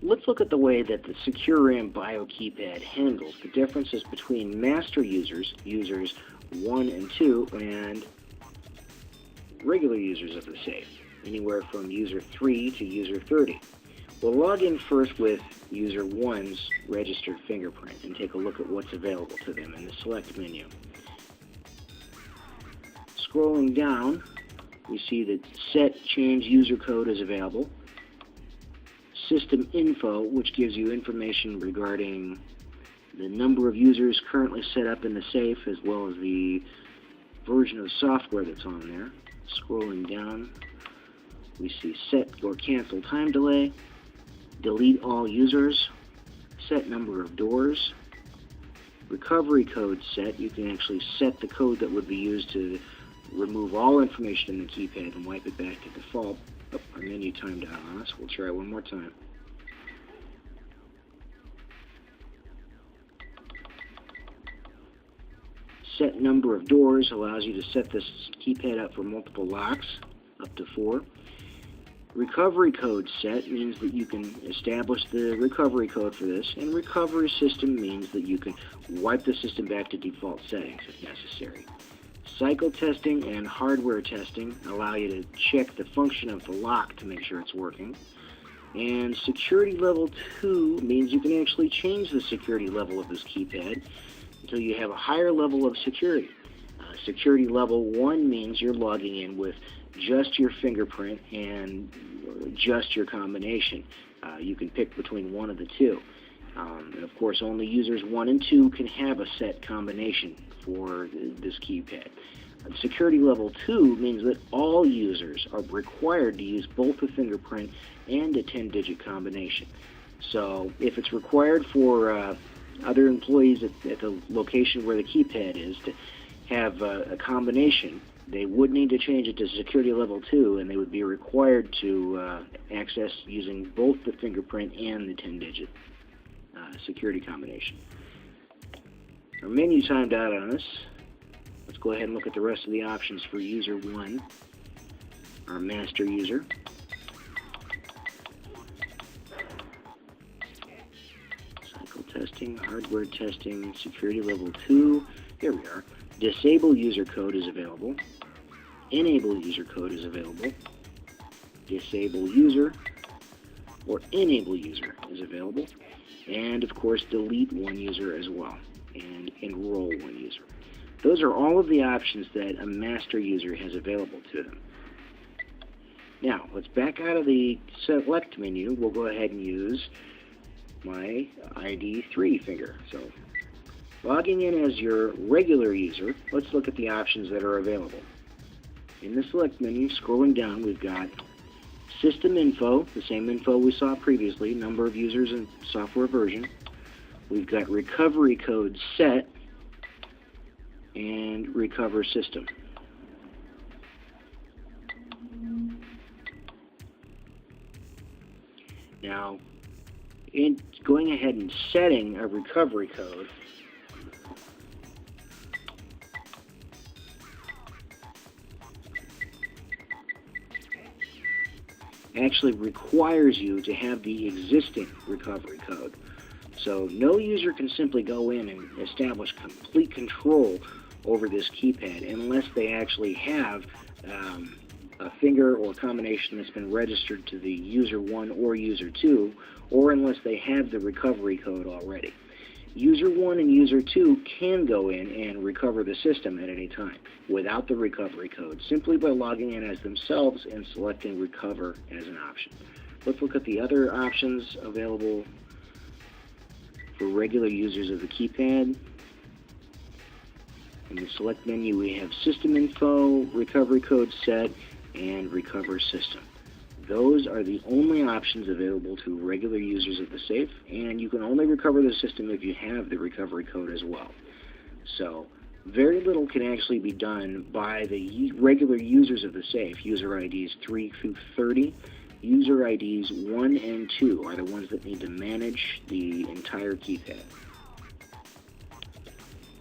let's look at the way that the SecuRam Bio Keypad handles the differences between master users, users 1 and 2, and regular users of the safe, anywhere from user 3 to user 30. We'll log in first with user 1's registered fingerprint and take a look at what's available to them in the Select menu. Scrolling down, we see that Set Change User Code is available. System Info, which gives you information regarding the number of users currently set up in the safe, as well as the version of software that's on there. Scrolling down, we see Set or Cancel Time Delay, Delete All Users, Set Number of Doors, Recovery Code Set. You can actually set the code that would be used to remove all information in the keypad and wipe it back to default. Oh, our menu timed out on us. We'll try one more time. Set Number of Doors allows you to set this keypad up for multiple locks, up to 4. Recovery Code Set means that you can establish the recovery code for this, and Recovery System means that you can wipe the system back to default settings if necessary. Cycle testing and hardware testing allow you to check the function of the lock to make sure it's working. And Security Level 2 means you can actually change the security level of this keypad until you have a higher level of security. Security Level 1 means you're logging in with just your fingerprint and just your combination. You can pick between one of the two. And of course, only users 1 and 2 can have a set combination for this keypad. Security Level 2 means that all users are required to use both a fingerprint and a 10-digit combination. So if it's required for other employees at the location where the keypad is to have a combination, they would need to change it to Security Level 2, and they would be required to access using both the fingerprint and the 10-digit security combination. Our menu timed out on us. Let's go ahead and look at the rest of the options for user 1, our master user. Cycle testing, hardware testing, Security Level 2. Here we are. Disable user code is available. Enable user code is available. Disable user or enable user is available. And of course, delete one user as well, and enroll one user. Those are all of the options that a master user has available to them. Now, let's back out of the Select menu. We'll go ahead and use my ID 3 finger. So, logging in as your regular user, let's look at the options that are available. In the Select menu, scrolling down, we've got System Info, the same info we saw previously, number of users and software version. We've got Recovery Code Set and Recover System. Now, in going ahead and setting a recovery code, actually requires you to have the existing recovery code. So no user can simply go in and establish complete control over this keypad unless they actually have a finger or combination that's been registered to the user 1 or user 2, or unless they have the recovery code already. User 1 and User 2 can go in and recover the system at any time without the recovery code, simply by logging in as themselves and selecting Recover as an option. Let's look at the other options available for regular users of the keypad. In the Select menu, we have System Info, Recovery Code Set, and Recover System. Those are the only options available to regular users of the safe, and you can only recover the system if you have the recovery code as well. So very little can actually be done by the regular users of the safe. User IDs 3 through 30. User IDs 1 and 2 are the ones that need to manage the entire keypad.